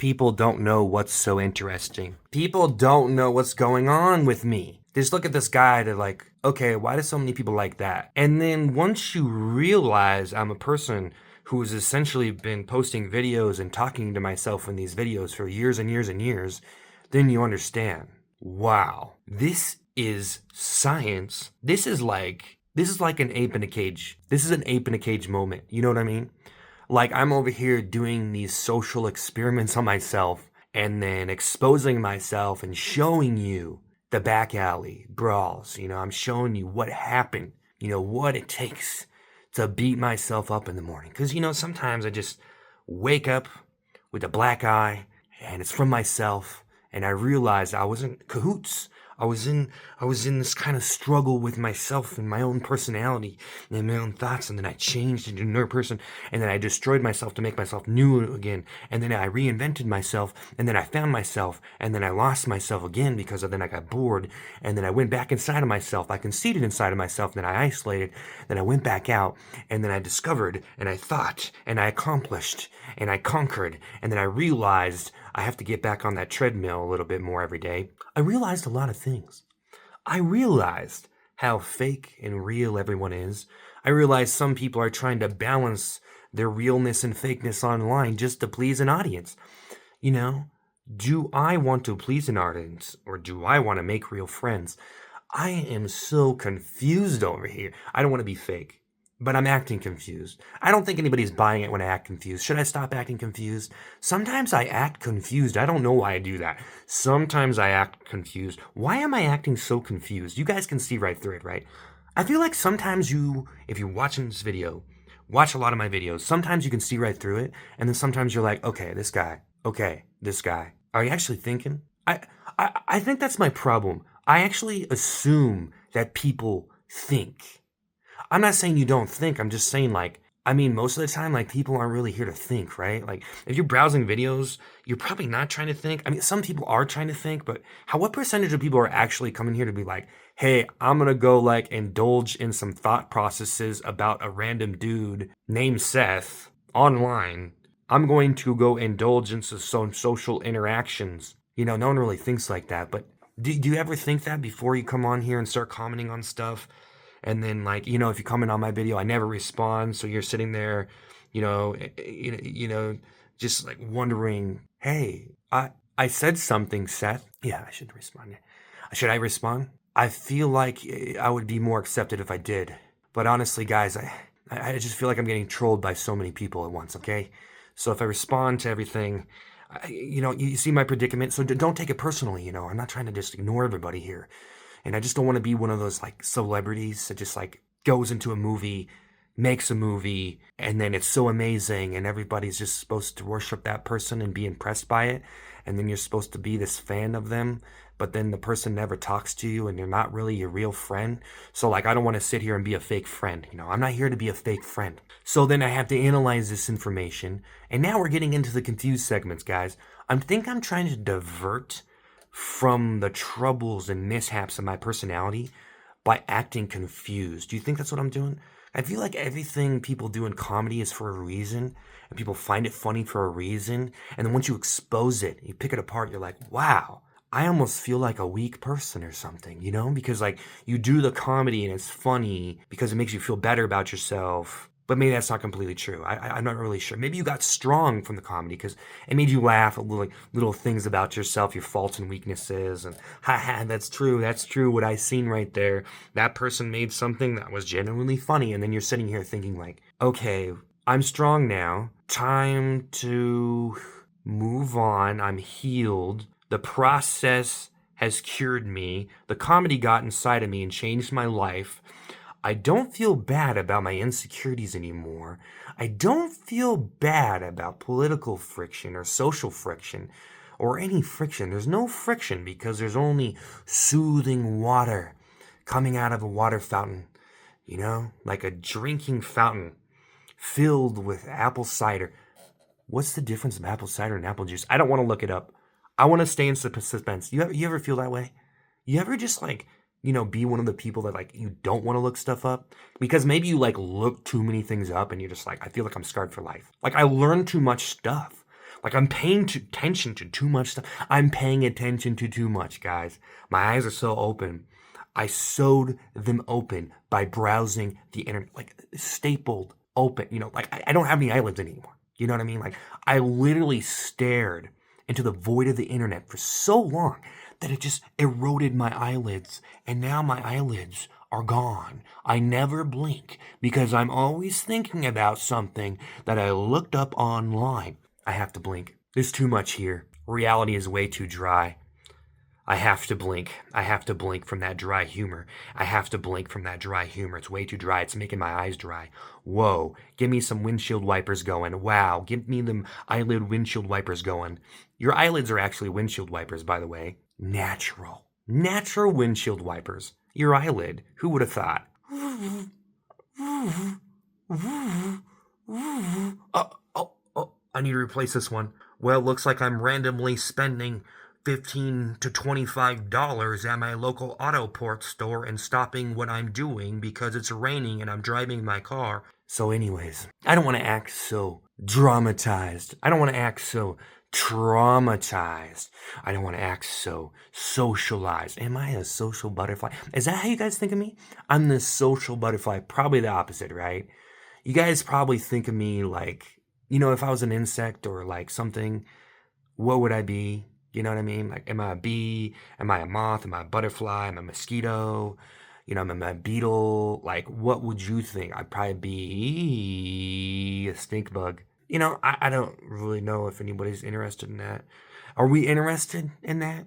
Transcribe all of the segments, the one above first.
People don't know what's so interesting. People don't know what's going on with me. Just look at this guy, they're like, okay, why do so many people like that? And then once you realize I'm a person who has essentially been posting videos and talking to myself in these videos for years and years and years, then you understand, wow, this is science. This is like an ape in a cage. This is an ape in a cage moment. You know what I mean? Like I'm over here doing these social experiments on myself and then exposing myself and showing you the back alley brawls. I'm showing you what happened, what it takes to beat myself up in the morning. Because, sometimes I just wake up with a black eye and it's from myself. And I realized I was in cahoots. I was in this kind of struggle with myself and my own personality and my own thoughts, and then I changed into another person, and then I destroyed myself to make myself new again, and then I reinvented myself, and then I found myself, and then I lost myself again because then I got bored, and then I went back inside of myself. I conceded inside of myself, then I isolated, then I went back out, and then I discovered, and I thought, and I accomplished, and I conquered, and then I realized I have to get back on that treadmill a little bit more every day. I realized a lot of things. I realized how fake and real everyone is. I realized some people are trying to balance their realness and fakeness online just to please an audience. Do I want to please an audience or do I want to make real friends? I am so confused over here. I don't want to be fake, but I'm acting confused. I don't think anybody's buying it when I act confused. Should I stop acting confused? Sometimes I act confused. I don't know why I do that. Sometimes I act confused. Why am I acting so confused? You guys can see right through it, right? I feel like sometimes if you're watching this video, watch a lot of my videos, sometimes you can see right through it, and then sometimes you're like, okay, this guy. Are you actually thinking? I think that's my problem. I actually assume that people think. I'm not saying you don't think. I'm just saying, most of the time, people aren't really here to think, right? Like, if you're browsing videos, you're probably not trying to think. Some people are trying to think, but what percentage of people are actually coming here to be like, hey, I'm going to go, indulge in some thought processes about a random dude named Seth online. I'm going to go indulge in some social interactions. No one really thinks like that, but do you ever think that before you come on here and start commenting on stuff? And then, if you comment on my video, I never respond. So you're sitting there, just wondering, hey, I said something, Seth. Yeah, I should respond. Should I respond? I feel like I would be more accepted if I did. But honestly, guys, I just feel like I'm getting trolled by so many people at once, okay? So if I respond to everything, you see my predicament. So don't take it personally, I'm not trying to just ignore everybody here. And I just don't want to be one of those celebrities that just goes into a movie, makes a movie, and then it's so amazing and everybody's just supposed to worship that person and be impressed by it. And then you're supposed to be this fan of them, but then the person never talks to you and you're not really your real friend. So I don't want to sit here and be a fake friend. I'm not here to be a fake friend. So then I have to analyze this information. And now we're getting into the confused segments, guys. I'm trying to divert from the troubles and mishaps of my personality by acting confused. Do you think that's what I'm doing? I feel like everything people do in comedy is for a reason, and people find it funny for a reason, and then once you expose it, you pick it apart, you're like, wow, I almost feel like a weak person or something, because you do the comedy and it's funny because it makes you feel better about yourself. But maybe that's not completely true. I'm not really sure. Maybe you got strong from the comedy because it made you laugh at little things about yourself, your faults and weaknesses. And haha, that's true. That's true. What I seen right there. That person made something that was genuinely funny. And then you're sitting here thinking okay, I'm strong now. Time to move on. I'm healed. The process has cured me. The comedy got inside of me and changed my life. I don't feel bad about my insecurities anymore. I don't feel bad about political friction or social friction or any friction. There's no friction because there's only soothing water coming out of a water fountain, like a drinking fountain filled with apple cider. What's the difference of apple cider and apple juice? I don't want to look it up. I want to stay in suspense. You ever feel that way? You ever just be one of the people that you don't want to look stuff up? Because maybe you look too many things up and you're just I feel like I'm scarred for life. I learned too much stuff. Like I'm paying attention to too much stuff. I'm paying attention to too much, guys. My eyes are so open. I sewed them open by browsing the internet, like stapled open. Like I don't have any eyelids anymore. You know what I mean? Like I literally stared into the void of the internet for so long that it just eroded my eyelids, and now my eyelids are gone. I never blink because I'm always thinking about something that I looked up online. I have to blink. There's too much here. Reality is way too dry. I have to blink. I have to blink from that dry humor. I have to blink from that dry humor. It's way too dry. It's making my eyes dry. Whoa. Give me some windshield wipers going. Wow. Give me them eyelid windshield wipers going. Your eyelids are actually windshield wipers, by the way. Natural. Natural windshield wipers. Your eyelid. Who would have thought? Oh, I need to replace this one. Well, looks like I'm randomly spending $15 to $25 at my local auto parts store and stopping what I'm doing because it's raining and I'm driving my car. So anyways, I don't want to act so dramatized. I don't want to act so traumatized. I don't want to act so socialized. Am I a social butterfly? Is that how you guys think of me? I'm the social butterfly. Probably the opposite, right? You guys probably think of me like, if I was an insect or like something, what would I be? You know what I mean? Like, am I a bee? Am I a moth? Am I a butterfly? Am I a mosquito? Am I a beetle? Like, what would you think? I'd probably be a stink bug. I don't really know if anybody's interested in that. Are we interested in that?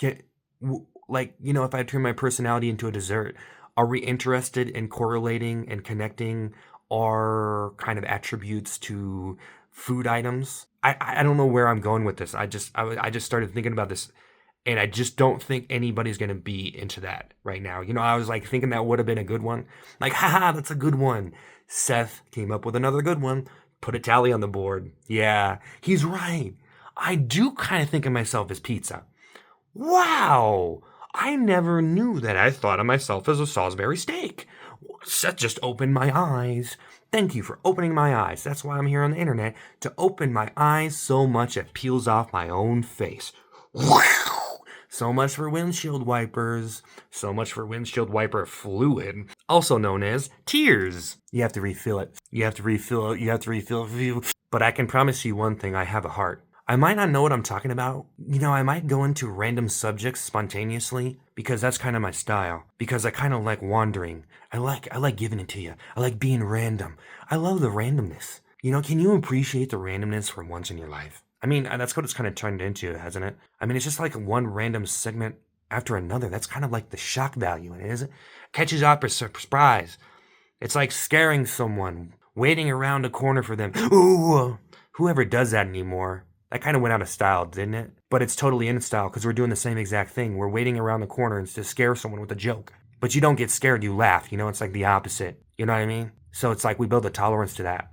If I turn my personality into a dessert, are we interested in correlating and connecting our kind of attributes to food items? I don't know where I'm going with this. I just started thinking about this, and I just don't think anybody's gonna be into that right now. I was like thinking that would have been a good one. Like, haha, that's a good one. Seth came up with another good one. Put a tally on the board. Yeah, he's right. I do kind of think of myself as pizza. Wow! I never knew that. I thought of myself as a Salisbury steak. Seth just opened my eyes. Thank you for opening my eyes. That's why I'm here on the internet, to open my eyes so much it peels off my own face. So much for windshield wipers. So much for windshield wiper fluid, also known as tears. You have to refill it. You have to refill it. You have to refill it. But I can promise you one thing, I have a heart. I might not know what I'm talking about. I might go into random subjects spontaneously because that's kind of my style. Because I kind of like wandering. I like giving it to you. I like being random. I love the randomness. Can you appreciate the randomness for once in your life? I mean, that's what it's kind of turned into, hasn't it? I mean, it's just like one random segment after another. That's kind of like the shock value in it, isn't it? Catches you up by surprise. It's like scaring someone, waiting around a corner for them. Ooh, whoever does that anymore. That kind of went out of style, didn't it? But it's totally in style because we're doing the same exact thing. We're waiting around the corner to scare someone with a joke. But you don't get scared, you laugh. It's like the opposite. You know what I mean? So it's like we build a tolerance to that.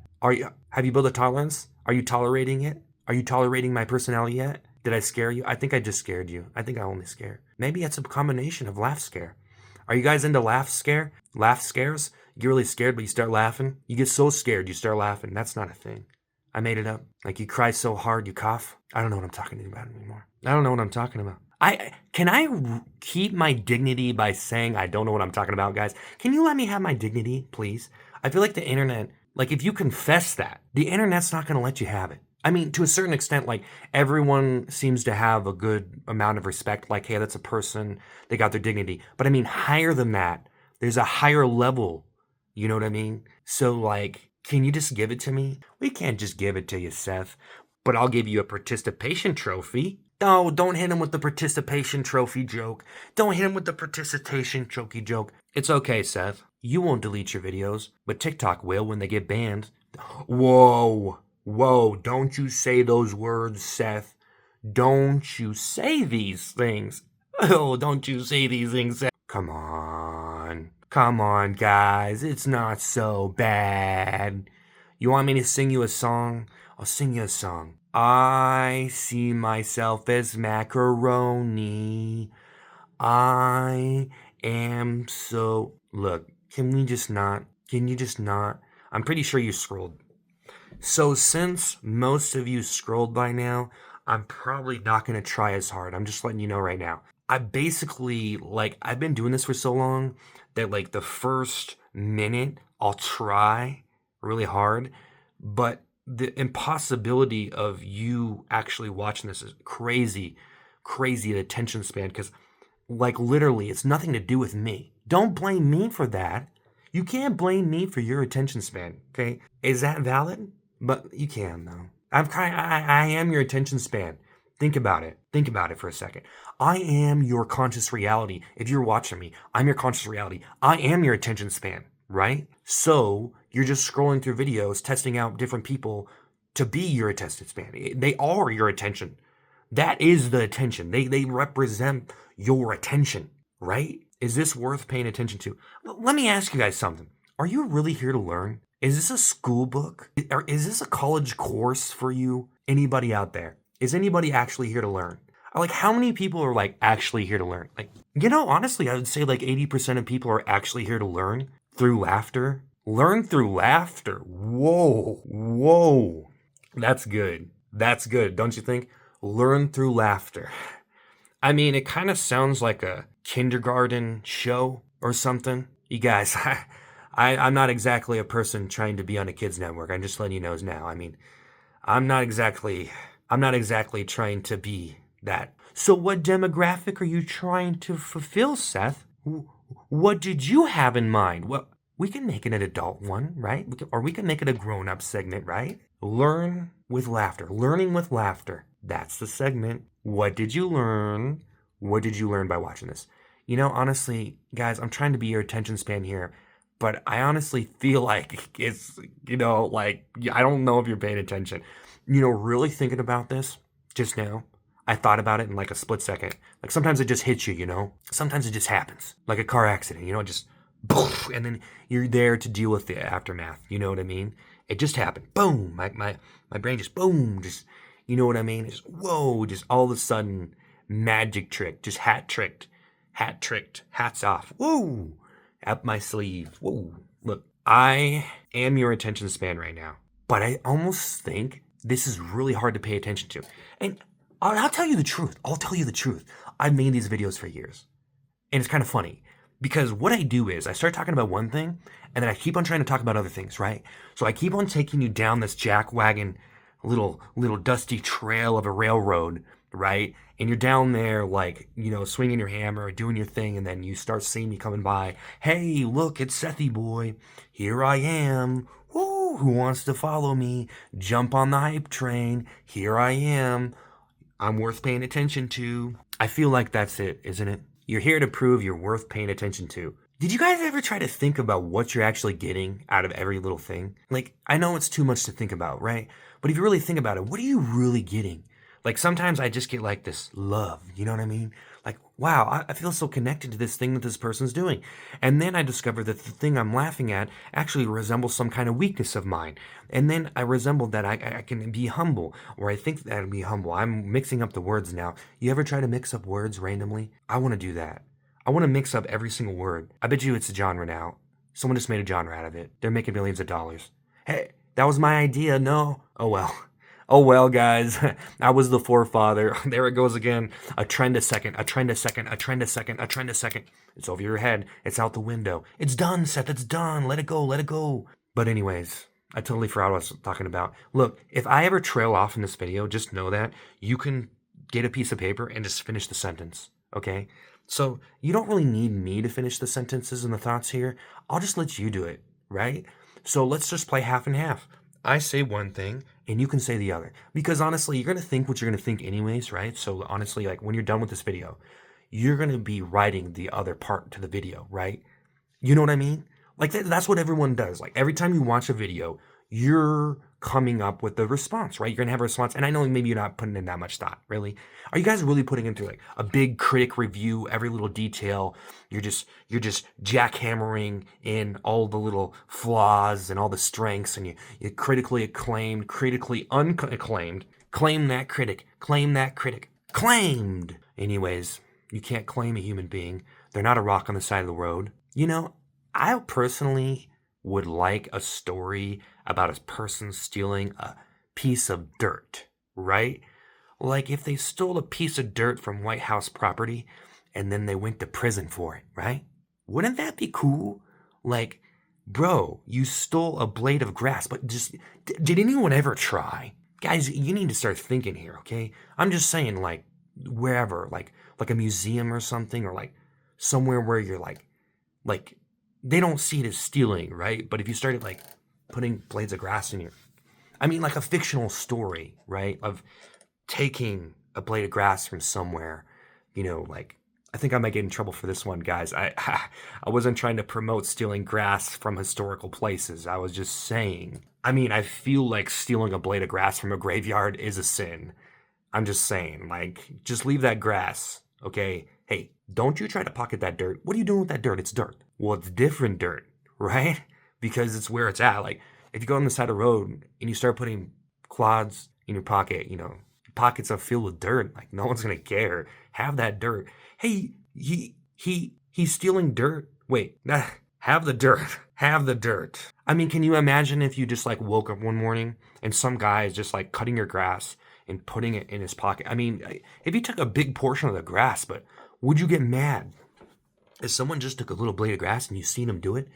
Have you built a tolerance? Are you tolerating it? Are you tolerating my personality yet? Did I scare you? I think I just scared you. I think I only scared. Maybe it's a combination of laugh scare. Are you guys into laugh scare? Laugh scares? You get really scared, but you start laughing? You get so scared, you start laughing. That's not a thing. I made it up. Like you cry so hard, you cough. I don't know what I'm talking about anymore. I don't know what I'm talking about. Can I keep my dignity by saying I don't know what I'm talking about, guys? Can you let me have my dignity, please? I feel like the internet, like if you confess that, the internet's not going to let you have it. I mean, to a certain extent, like everyone seems to have a good amount of respect. Like, hey, that's a person, they got their dignity. But I mean, higher than that, there's a higher level. You know what I mean? So like, can you just give it to me? We can't just give it to you, Seth. But I'll give you a participation trophy. No, don't hit him with the participation trophy joke. Don't hit him with the participation trophy joke. It's okay, Seth. You won't delete your videos, but TikTok will when they get banned. Whoa, don't you say those words, Seth. Don't you say these things. Oh, don't you say these things, Seth. Come on, guys. It's not so bad. You want me to sing you a song? I'll sing you a song. I see myself as macaroni. I am so... Look, can you just not? I'm pretty sure you scrolled So since most of you scrolled by now, I'm probably not going to try as hard. I'm just letting you know right now. I basically, like, I've been doing this for so long that, like, the first minute I'll try really hard, but the impossibility of you actually watching this is crazy, crazy attention span because, like, literally, it's nothing to do with me. Don't blame me for that. You can't blame me for your attention span, okay? Is that valid? But you can, though. I am your attention span. Think about it. Think about it for a second. I am your conscious reality. If you're watching me, I'm your conscious reality. I am your attention span, right? So you're just scrolling through videos, testing out different people to be your attention span. They are your attention. That is the attention. They represent your attention, right? Is this worth paying attention to? Let me ask you guys something. Are you really here to learn? Is this a school book? Or is this a college course for you? Anybody out there? Is anybody actually here to learn? Like, how many people are, like, actually here to learn? Like, honestly, I would say, like, 80% of people are actually here to learn through laughter. Learn through laughter. Whoa. Whoa. That's good. That's good, don't you think? Learn through laughter. I mean, it kind of sounds like a kindergarten show or something. You guys, I'm not exactly a person trying to be on a kids network. I'm just letting you know now. I mean, I'm not exactly trying to be that. So what demographic are you trying to fulfill, Seth? What did you have in mind? Well, we can make it an adult one, right? Or we can make it a grown-up segment, right? Learn with laughter. Learning with laughter. That's the segment. What did you learn? What did you learn by watching this? Honestly, guys, I'm trying to be your attention span here, but I honestly feel like it's, like, I don't know if you're paying attention. Really thinking about this just now, I thought about it in like a split second. Like sometimes it just hits you, Sometimes it just happens. Like a car accident, just poof, and then you're there to deal with the aftermath. You know what I mean? It just happened. Boom. My brain just boom, just, you know what I mean? Just whoa, just all of a sudden magic trick, just hat tricked, hats off. Whoa. Up my sleeve. Whoa. Look, I am your attention span right now, but I almost think this is really hard to pay attention to. And I'll tell you the truth. I've made these videos for years. And it's kind of funny because what I do is I start talking about one thing and then I keep on trying to talk about other things, right? So I keep on taking you down this jackwagon little dusty trail of a railroad, right? And you're down there like, swinging your hammer or doing your thing, and then you start seeing me coming by. Hey, look, it's Sethy boy. Here I am. Woo, who wants to follow me? Jump on the hype train. Here I am. I'm worth paying attention to. I feel like that's it, isn't it? You're here to prove you're worth paying attention to. Did you guys ever try to think about what you're actually getting out of every little thing? Like, I know it's too much to think about, right? But if you really think about it, what are you really getting? Like, sometimes I just get like this love, you know what I mean? Like, wow, I feel so connected to this thing that this person's doing. And then I discover that the thing I'm laughing at actually resembles some kind of weakness of mine. And then I resemble that I can be humble, or I think that I'd be humble. I'm mixing up the words now. You ever try to mix up words randomly? I want to do that. I want to mix up every single word. I bet you it's a genre now. Someone just made a genre out of it. They're making millions of dollars. Hey, that was my idea, no? Oh well. Oh well, guys. I was the forefather. There it goes again. A trend a second, a trend a second, a trend a second, a trend a second. It's over your head. It's out the window. It's done, Seth. It's done. Let it go. Let it go. But anyways, I totally forgot what I was talking about. Look, if I ever trail off in this video, just know that you can get a piece of paper and just finish the sentence, okay? So you don't really need me to finish the sentences and the thoughts here. I'll just let you do it, right? So let's just play half and half. I say one thing and you can say the other. Because honestly, you're going to think what you're going to think anyways, right? So honestly, like when you're done with this video, you're going to be writing the other part to the video, right? You know what I mean? Like that's what everyone does. Like every time you watch a video, you're coming up with the response, right? You're going to have a response. And I know maybe you're not putting in that much thought, really. Are you guys really putting into like a big critic review, every little detail? You're just jackhammering in all the little flaws and all the strengths, and you critically acclaimed, critically unacclaimed. Claim that critic, claimed. Anyways, you can't claim a human being. They're not a rock on the side of the road. I personally would like a story about a person stealing a piece of dirt, right? Like if they stole a piece of dirt from White House property and then they went to prison for it, right? Wouldn't that be cool? Like, bro, you stole a blade of grass, but did anyone ever try? Guys, you need to start thinking here, okay? I'm just saying, like, wherever, like a museum or something, or like somewhere where you're like they don't see it as stealing, right? But if you started like putting blades of grass in your, I mean, like a fictional story, right? Of taking a blade of grass from somewhere, like I think I might get in trouble for this one, guys. I wasn't trying to promote stealing grass from historical places. I was just saying. I mean, I feel like stealing a blade of grass from a graveyard is a sin. I'm just saying, like, just leave that grass, okay? Hey, don't you try to pocket that dirt. What are you doing with that dirt? It's dirt. Well, it's different dirt, right? Because it's where it's at. Like, if you go on the side of the road and you start putting clods in your pocket, your pockets are filled with dirt. Like, no one's gonna care. Have that dirt. Hey, he's stealing dirt. Wait, have the dirt. Have the dirt. I mean, can you imagine if you just like woke up one morning and some guy is just like cutting your grass and putting it in his pocket? I mean, if he took a big portion of the grass, but would you get mad if someone just took a little blade of grass and you seen him do it?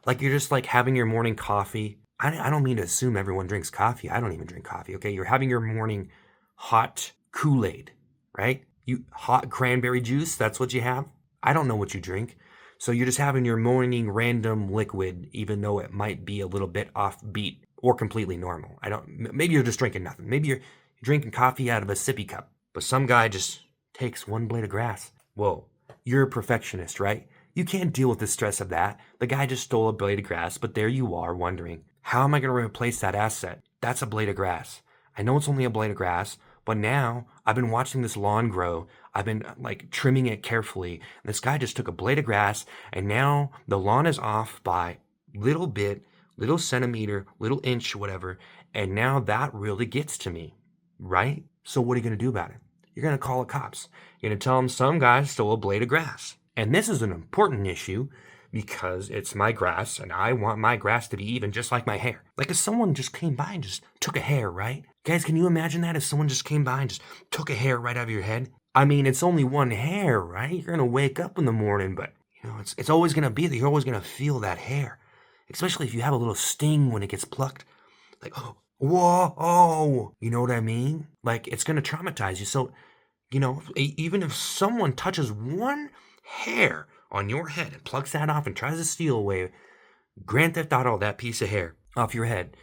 Like you're just like having your morning coffee. I don't mean to assume everyone drinks coffee. I don't even drink coffee, okay? You're having your morning hot Kool-Aid, right? You hot cranberry juice, that's what you have? I don't know what you drink. So you're just having your morning random liquid, even though it might be a little bit offbeat or completely normal. Maybe you're just drinking nothing. Maybe you're drinking coffee out of a sippy cup. But some guy just takes one blade of grass. Whoa, you're a perfectionist, right? You can't deal with the stress of that. The guy just stole a blade of grass, but there you are wondering, how am I going to replace that asset? That's a blade of grass. I know it's only a blade of grass, but now I've been watching this lawn grow. I've been like trimming it carefully. And this guy just took a blade of grass and now the lawn is off by little bit, little centimeter, little inch, whatever. And now that really gets to me, right? So what are you going to do about it? You're going to call the cops. You're going to tell them some guy stole a blade of grass. And this is an important issue because it's my grass and I want my grass to be even just like my hair. Like if someone just came by and just took a hair, right? Guys, can you imagine that if someone just came by and just took a hair right out of your head? I mean, it's only one hair, right? You're going to wake up in the morning, but it's always going to be there. You're always going to feel that hair, especially if you have a little sting when it gets plucked. Like, oh, whoa, oh, you know what I mean? Like it's going to traumatize you. So, even if someone touches one hair on your head and plucks that off and tries to steal away Grand Theft Auto, that piece of hair off your head,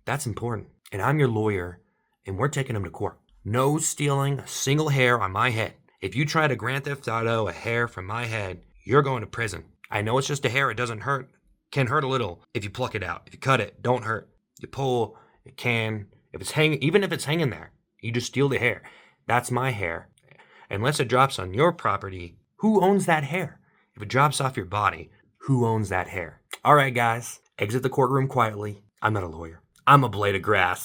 that's important. And I'm your lawyer, and we're taking him to court. No stealing a single hair on my head. If you try to Grand Theft Auto a hair from my head, you're going to prison. I know it's just a hair. It doesn't hurt. Can hurt a little if you pluck it out. If you cut it, don't hurt. You pull, it can. If it's hanging, even if it's hanging there, you just steal the hair. That's my hair. Unless it drops on your property, who owns that hair? If it drops off your body, who owns that hair? All right, guys, exit the courtroom quietly. I'm not a lawyer. I'm a blade of grass.